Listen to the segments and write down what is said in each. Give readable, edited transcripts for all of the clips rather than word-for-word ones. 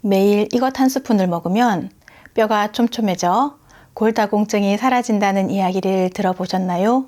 매일 이것 한 스푼을 먹으면 뼈가 촘촘해져 골다공증이 사라진다는 이야기를 들어보셨나요?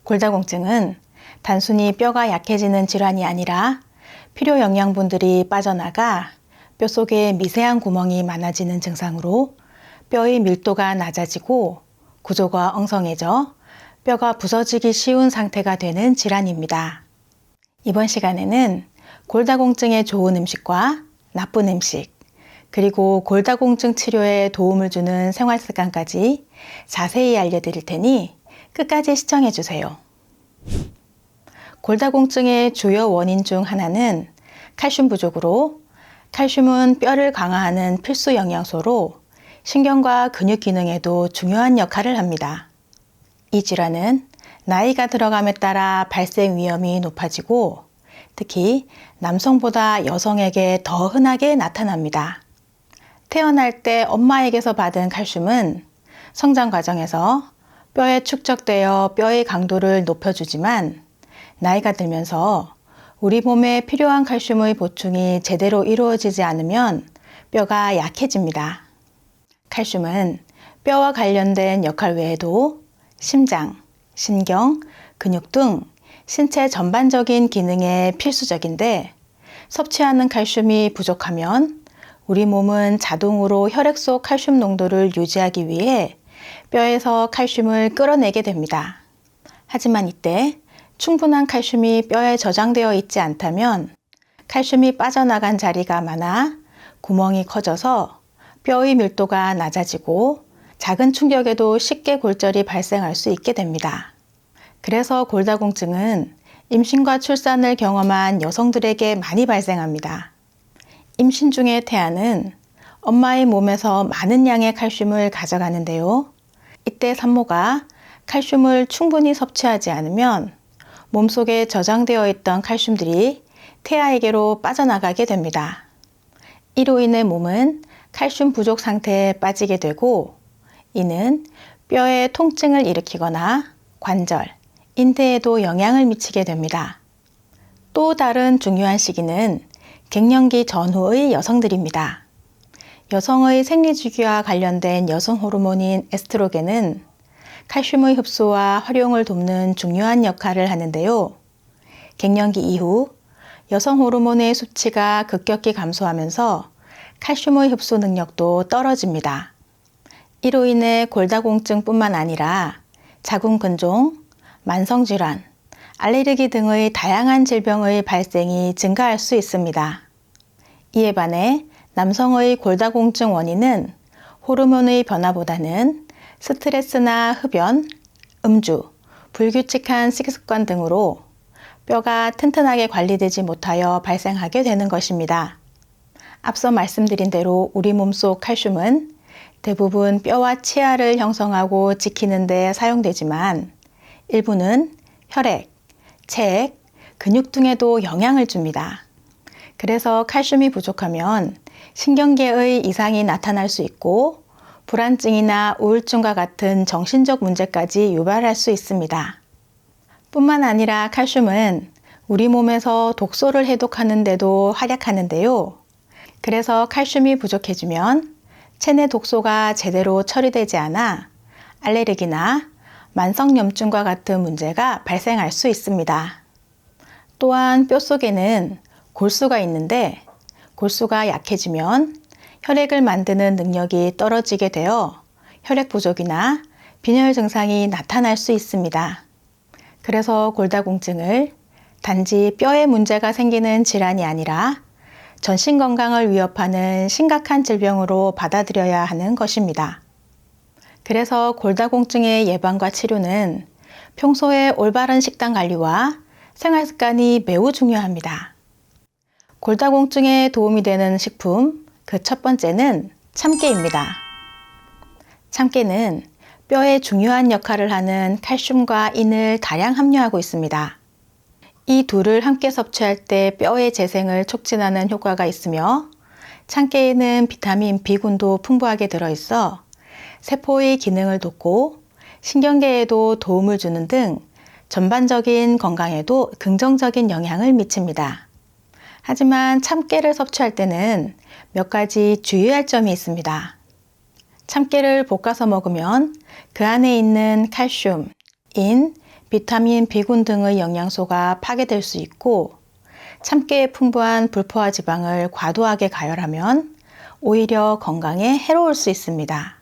골다공증은 단순히 뼈가 약해지는 질환이 아니라 필요 영양분들이 빠져나가 뼈 속에 미세한 구멍이 많아지는 증상으로 뼈의 밀도가 낮아지고 구조가 엉성해져 뼈가 부서지기 쉬운 상태가 되는 질환입니다. 이번 시간에는 골다공증에 좋은 음식과 나쁜 음식, 그리고 골다공증 치료에 도움을 주는 생활습관까지 자세히 알려드릴 테니 끝까지 시청해주세요. 골다공증의 주요 원인 중 하나는 칼슘 부족으로, 칼슘은 뼈를 강화하는 필수 영양소로 신경과 근육 기능에도 중요한 역할을 합니다. 이 질환은 나이가 들어감에 따라 발생 위험이 높아지고 특히 남성보다 여성에게 더 흔하게 나타납니다. 태어날 때 엄마에게서 받은 칼슘은 성장 과정에서 뼈에 축적되어 뼈의 강도를 높여주지만 나이가 들면서 우리 몸에 필요한 칼슘의 보충이 제대로 이루어지지 않으면 뼈가 약해집니다. 칼슘은 뼈와 관련된 역할 외에도 심장, 신경, 근육 등 신체 전반적인 기능에 필수적인데 섭취하는 칼슘이 부족하면 우리 몸은 자동으로 혈액 속 칼슘 농도를 유지하기 위해 뼈에서 칼슘을 끌어내게 됩니다. 하지만 이때 충분한 칼슘이 뼈에 저장되어 있지 않다면 칼슘이 빠져나간 자리가 많아 구멍이 커져서 뼈의 밀도가 낮아지고 작은 충격에도 쉽게 골절이 발생할 수 있게 됩니다. 그래서 골다공증은 임신과 출산을 경험한 여성들에게 많이 발생합니다. 임신 중에 태아는 엄마의 몸에서 많은 양의 칼슘을 가져가는데요. 이때 산모가 칼슘을 충분히 섭취하지 않으면 몸속에 저장되어 있던 칼슘들이 태아에게로 빠져나가게 됩니다. 이로 인해 몸은 칼슘 부족 상태에 빠지게 되고 이는 뼈에 통증을 일으키거나 관절, 인대에도 영향을 미치게 됩니다. 또 다른 중요한 시기는 갱년기 전후의 여성들입니다. 여성의 생리주기와 관련된 여성 호르몬인 에스트로겐은 칼슘의 흡수와 활용을 돕는 중요한 역할을 하는데요. 갱년기 이후 여성 호르몬의 수치가 급격히 감소하면서 칼슘의 흡수 능력도 떨어집니다. 이로 인해 골다공증뿐만 아니라 자궁근종, 만성질환, 알레르기 등의 다양한 질병의 발생이 증가할 수 있습니다. 이에 반해 남성의 골다공증 원인은 호르몬의 변화보다는 스트레스나 흡연, 음주, 불규칙한 식습관 등으로 뼈가 튼튼하게 관리되지 못하여 발생하게 되는 것입니다. 앞서 말씀드린 대로 우리 몸속 칼슘은 대부분 뼈와 치아를 형성하고 지키는 데 사용되지만 일부는 혈액, 체액, 근육 등에도 영향을 줍니다. 그래서 칼슘이 부족하면 신경계의 이상이 나타날 수 있고 불안증이나 우울증과 같은 정신적 문제까지 유발할 수 있습니다. 뿐만 아니라 칼슘은 우리 몸에서 독소를 해독하는 데도 활약하는데요. 그래서 칼슘이 부족해지면 체내 독소가 제대로 처리되지 않아 알레르기나 만성염증과 같은 문제가 발생할 수 있습니다. 또한 뼈 속에는 골수가 있는데 골수가 약해지면 혈액을 만드는 능력이 떨어지게 되어 혈액 부족이나 빈혈 증상이 나타날 수 있습니다. 그래서 골다공증을 단지 뼈에 문제가 생기는 질환이 아니라 전신 건강을 위협하는 심각한 질병으로 받아들여야 하는 것입니다. 그래서 골다공증의 예방과 치료는 평소에 올바른 식단 관리와 생활 습관이 매우 중요합니다. 골다공증에 도움이 되는 식품, 그 첫 번째는 참깨입니다. 참깨는 뼈에 중요한 역할을 하는 칼슘과 인을 다량 함유하고 있습니다. 이 둘을 함께 섭취할 때 뼈의 재생을 촉진하는 효과가 있으며 참깨에는 비타민 B군도 풍부하게 들어있어 세포의 기능을 돕고 신경계에도 도움을 주는 등 전반적인 건강에도 긍정적인 영향을 미칩니다. 하지만 참깨를 섭취할 때는 몇 가지 주의할 점이 있습니다. 참깨를 볶아서 먹으면 그 안에 있는 칼슘, 인, 비타민, B군 등의 영양소가 파괴될 수 있고 참깨의 풍부한 불포화 지방을 과도하게 가열하면 오히려 건강에 해로울 수 있습니다.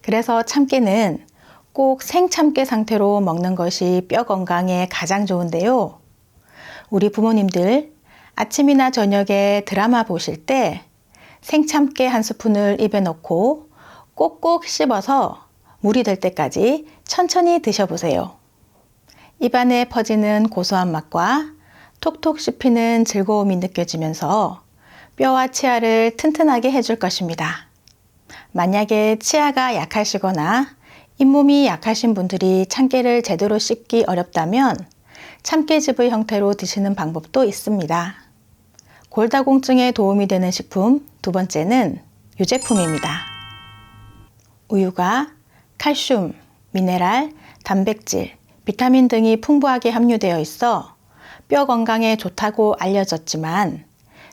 그래서 참깨는 꼭 생참깨 상태로 먹는 것이 뼈 건강에 가장 좋은데요. 우리 부모님들 아침이나 저녁에 드라마 보실 때 생참깨 한 스푼을 입에 넣고 꼭꼭 씹어서 물이 될 때까지 천천히 드셔보세요. 입안에 퍼지는 고소한 맛과 톡톡 씹히는 즐거움이 느껴지면서 뼈와 치아를 튼튼하게 해줄 것입니다. 만약에 치아가 약하시거나 잇몸이 약하신 분들이 참깨를 제대로 씹기 어렵다면 참깨즙의 형태로 드시는 방법도 있습니다. 골다공증에 도움이 되는 식품 두 번째는 유제품입니다. 우유가 칼슘, 미네랄, 단백질, 비타민 등이 풍부하게 함유되어 있어 뼈 건강에 좋다고 알려졌지만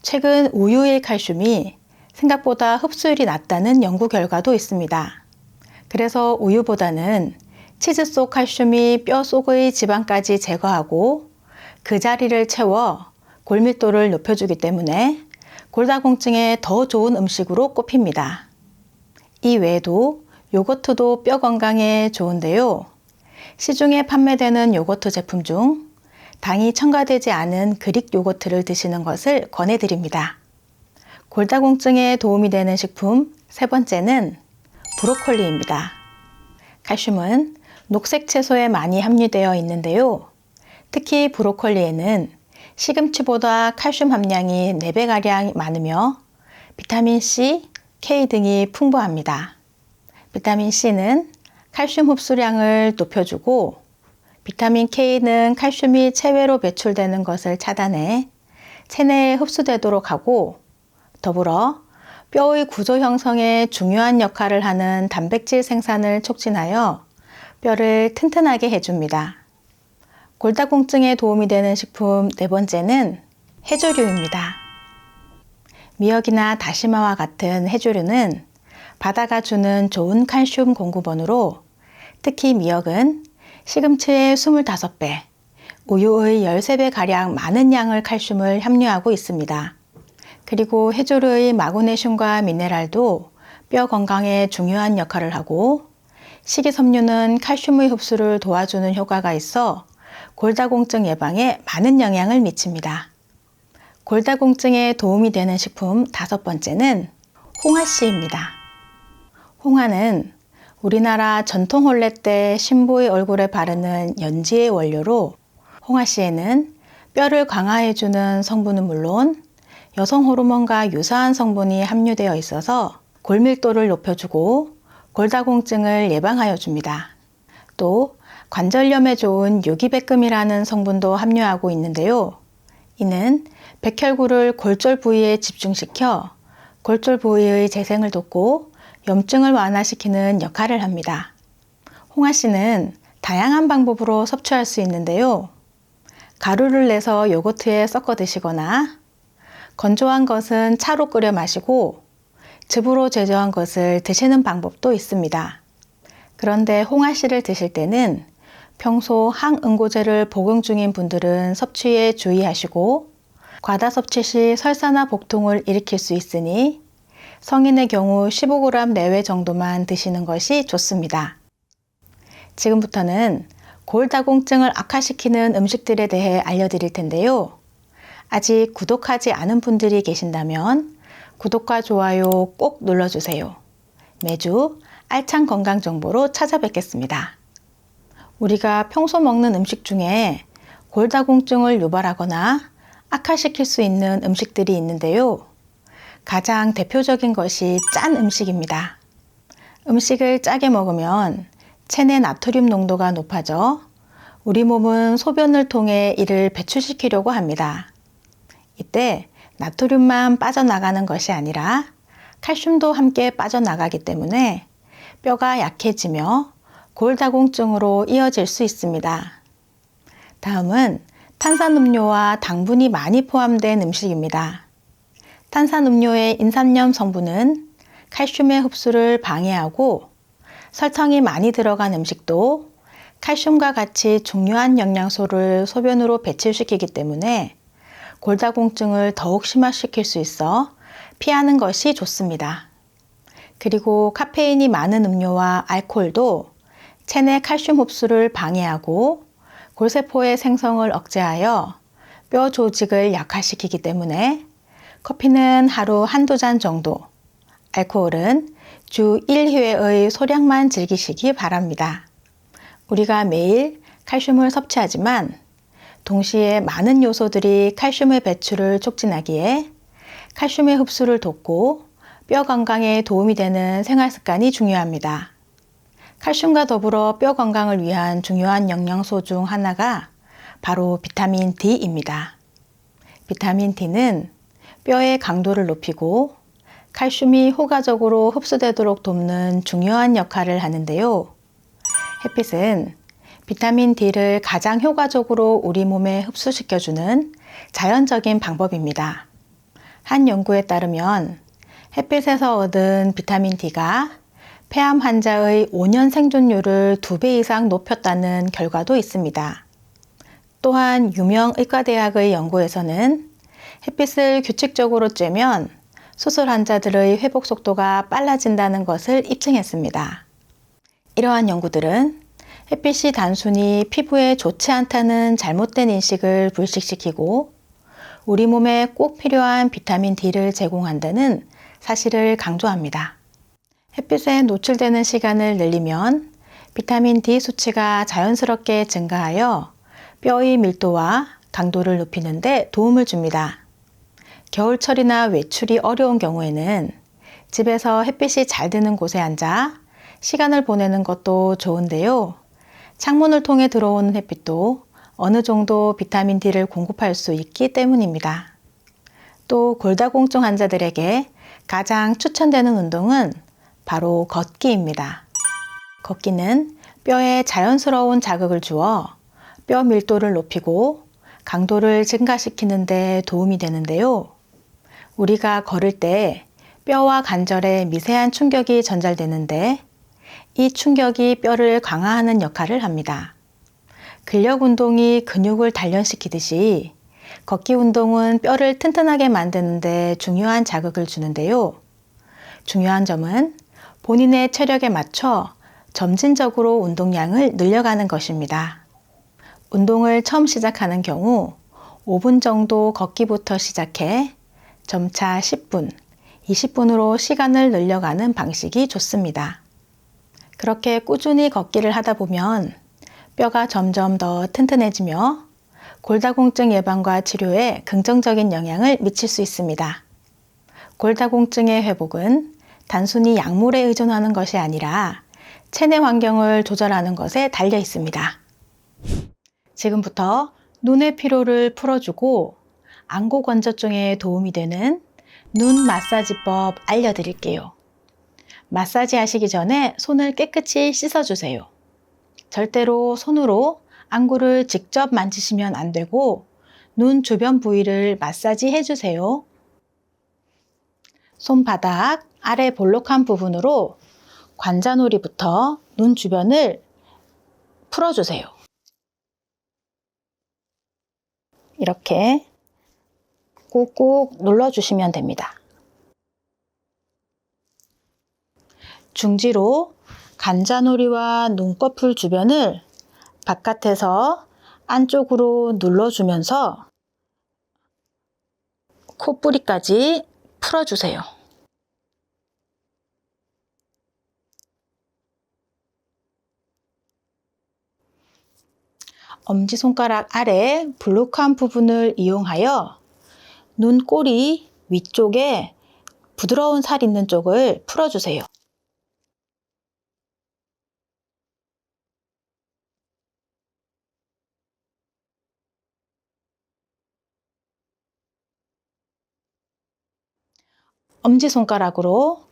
최근 우유의 칼슘이 생각보다 흡수율이 낮다는 연구 결과도 있습니다. 그래서 우유보다는 치즈 속 칼슘이 뼈 속의 지방까지 제거하고 그 자리를 채워 골밀도를 높여주기 때문에 골다공증에 더 좋은 음식으로 꼽힙니다. 이 외에도 요거트도 뼈 건강에 좋은데요. 시중에 판매되는 요거트 제품 중 당이 첨가되지 않은 그릭 요거트를 드시는 것을 권해드립니다. 골다공증에 도움이 되는 식품 세 번째는 브로콜리입니다. 칼슘은 녹색 채소에 많이 함유되어 있는데요. 특히 브로콜리에는 시금치보다 칼슘 함량이 4배가량 많으며 비타민 C, K 등이 풍부합니다. 비타민 C는 칼슘 흡수량을 높여주고 비타민 K는 칼슘이 체외로 배출되는 것을 차단해 체내에 흡수되도록 하고 더불어 뼈의 구조 형성에 중요한 역할을 하는 단백질 생산을 촉진하여 뼈를 튼튼하게 해줍니다. 골다공증에 도움이 되는 식품 네 번째는 해조류입니다. 미역이나 다시마와 같은 해조류는 바다가 주는 좋은 칼슘 공급원으로 특히 미역은 시금치의 25배, 우유의 13배가량 많은 양의 칼슘을 함유하고 있습니다. 그리고 해조류의 마그네슘과 미네랄도 뼈 건강에 중요한 역할을 하고 식이섬유는 칼슘의 흡수를 도와주는 효과가 있어 골다공증 예방에 많은 영향을 미칩니다. 골다공증에 도움이 되는 식품 다섯 번째는 홍화씨입니다. 홍화는 우리나라 전통 혼례 때 신부의 얼굴에 바르는 연지의 원료로 홍화씨에는 뼈를 강화해주는 성분은 물론 여성 호르몬과 유사한 성분이 함유되어 있어서 골밀도를 높여주고 골다공증을 예방하여 줍니다. 또 관절염에 좋은 유기백금이라는 성분도 함유하고 있는데요. 이는 백혈구를 골절 부위에 집중시켜 골절 부위의 재생을 돕고 염증을 완화시키는 역할을 합니다. 홍화씨는 다양한 방법으로 섭취할 수 있는데요. 가루를 내서 요거트에 섞어 드시거나 건조한 것은 차로 끓여 마시고 즙으로 제조한 것을 드시는 방법도 있습니다. 그런데 홍화씨를 드실 때는 평소 항응고제를 복용 중인 분들은 섭취에 주의하시고 과다 섭취 시 설사나 복통을 일으킬 수 있으니 성인의 경우 15g 내외 정도만 드시는 것이 좋습니다. 지금부터는 골다공증을 악화시키는 음식들에 대해 알려드릴 텐데요. 아직 구독하지 않은 분들이 계신다면 구독과 좋아요 꼭 눌러주세요. 매주 알찬 건강 정보로 찾아뵙겠습니다. 우리가 평소 먹는 음식 중에 골다공증을 유발하거나 악화시킬 수 있는 음식들이 있는데요. 가장 대표적인 것이 짠 음식입니다. 음식을 짜게 먹으면 체내 나트륨 농도가 높아져 우리 몸은 소변을 통해 이를 배출시키려고 합니다. 이때 나트륨만 빠져나가는 것이 아니라 칼슘도 함께 빠져나가기 때문에 뼈가 약해지며 골다공증으로 이어질 수 있습니다. 다음은 탄산음료와 당분이 많이 포함된 음식입니다. 탄산음료의 인삼염 성분은 칼슘의 흡수를 방해하고 설탕이 많이 들어간 음식도 칼슘과 같이 중요한 영양소를 소변으로 배출시키기 때문에 골다공증을 더욱 심화시킬 수 있어 피하는 것이 좋습니다. 그리고 카페인이 많은 음료와 알코올도 체내 칼슘 흡수를 방해하고 골세포의 생성을 억제하여 뼈 조직을 약화시키기 때문에 커피는 하루 한두 잔 정도, 알코올은 주 1회의 소량만 즐기시기 바랍니다. 우리가 매일 칼슘을 섭취하지만 동시에 많은 요소들이 칼슘의 배출을 촉진하기에 칼슘의 흡수를 돕고 뼈 건강에 도움이 되는 생활 습관이 중요합니다. 칼슘과 더불어 뼈 건강을 위한 중요한 영양소 중 하나가 바로 비타민 D입니다. 비타민 D는 뼈의 강도를 높이고 칼슘이 효과적으로 흡수되도록 돕는 중요한 역할을 하는데요. 햇빛은 비타민 D를 가장 효과적으로 우리 몸에 흡수시켜주는 자연적인 방법입니다. 한 연구에 따르면 햇빛에서 얻은 비타민 D가 폐암 환자의 5년 생존율을 2배 이상 높였다는 결과도 있습니다. 또한 유명 의과대학의 연구에서는 햇빛을 규칙적으로 쬐면 수술 환자들의 회복 속도가 빨라진다는 것을 입증했습니다. 이러한 연구들은 햇빛이 단순히 피부에 좋지 않다는 잘못된 인식을 불식시키고 우리 몸에 꼭 필요한 비타민 D를 제공한다는 사실을 강조합니다. 햇빛에 노출되는 시간을 늘리면 비타민 D 수치가 자연스럽게 증가하여 뼈의 밀도와 강도를 높이는 데 도움을 줍니다. 겨울철이나 외출이 어려운 경우에는 집에서 햇빛이 잘 드는 곳에 앉아 시간을 보내는 것도 좋은데요. 창문을 통해 들어오는 햇빛도 어느 정도 비타민 D를 공급할 수 있기 때문입니다. 또 골다공증 환자들에게 가장 추천되는 운동은 바로 걷기입니다. 걷기는 뼈에 자연스러운 자극을 주어 뼈 밀도를 높이고 강도를 증가시키는 데 도움이 되는데요. 우리가 걸을 때 뼈와 관절에 미세한 충격이 전달되는데 이 충격이 뼈를 강화하는 역할을 합니다. 근력 운동이 근육을 단련시키듯이 걷기 운동은 뼈를 튼튼하게 만드는 데 중요한 자극을 주는데요. 중요한 점은 본인의 체력에 맞춰 점진적으로 운동량을 늘려가는 것입니다. 운동을 처음 시작하는 경우 5분 정도 걷기부터 시작해 점차 10분, 20분으로 시간을 늘려가는 방식이 좋습니다. 그렇게 꾸준히 걷기를 하다 보면 뼈가 점점 더 튼튼해지며 골다공증 예방과 치료에 긍정적인 영향을 미칠 수 있습니다. 골다공증의 회복은 단순히 약물에 의존하는 것이 아니라 체내 환경을 조절하는 것에 달려 있습니다. 지금부터 눈의 피로를 풀어주고 안구 건조증에 도움이 되는 눈 마사지법 알려드릴게요. 마사지 하시기 전에 손을 깨끗이 씻어주세요. 절대로 손으로 안구를 직접 만지시면 안 되고 눈 주변 부위를 마사지 해주세요. 손바닥 아래 볼록한 부분으로 관자놀이부터 눈 주변을 풀어주세요. 이렇게 꾹꾹 눌러주시면 됩니다. 중지로 관자놀이와 눈꺼풀 주변을 바깥에서 안쪽으로 눌러주면서 콧부리까지 풀어주세요. 엄지손가락 아래 볼록한 부분을 이용하여 눈꼬리 위쪽에 부드러운 살 있는 쪽을 풀어주세요. 엄지손가락으로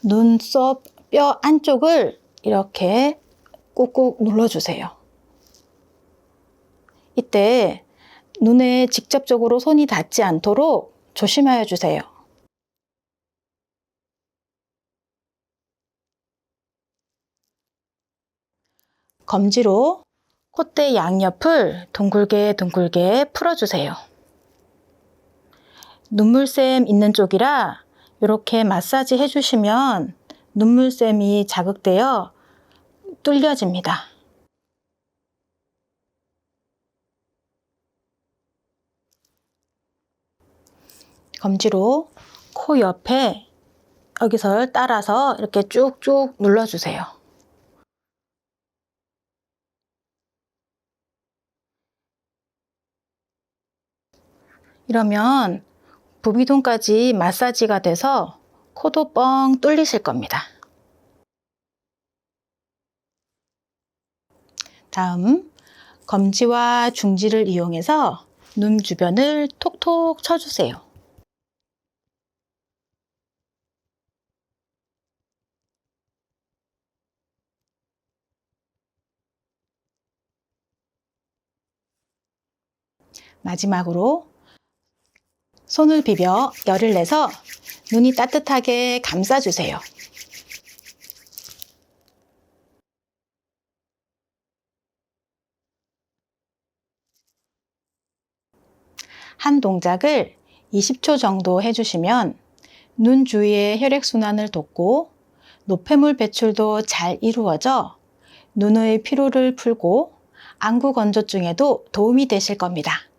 눈썹 뼈 안쪽을 이렇게 꾹꾹 눌러주세요. 이때 눈에 직접적으로 손이 닿지 않도록 조심하여 주세요. 검지로 콧대 양옆을 둥글게 풀어주세요. 눈물샘 있는 쪽이라 이렇게 마사지 해주시면 눈물샘이 자극되어 뚫려집니다. 검지로 코 옆에 여기서 따라서 이렇게 쭉쭉 눌러주세요. 이러면 부비동까지 마사지가 돼서 코도 뻥 뚫리실 겁니다. 다음, 검지와 중지를 이용해서 눈 주변을 톡톡 쳐주세요. 마지막으로 손을 비벼 열을 내서 눈이 따뜻하게 감싸주세요. 한 동작을 20초 정도 해주시면 눈 주위의 혈액순환을 돕고 노폐물 배출도 잘 이루어져 눈의 피로를 풀고 안구 건조증에도 도움이 되실 겁니다.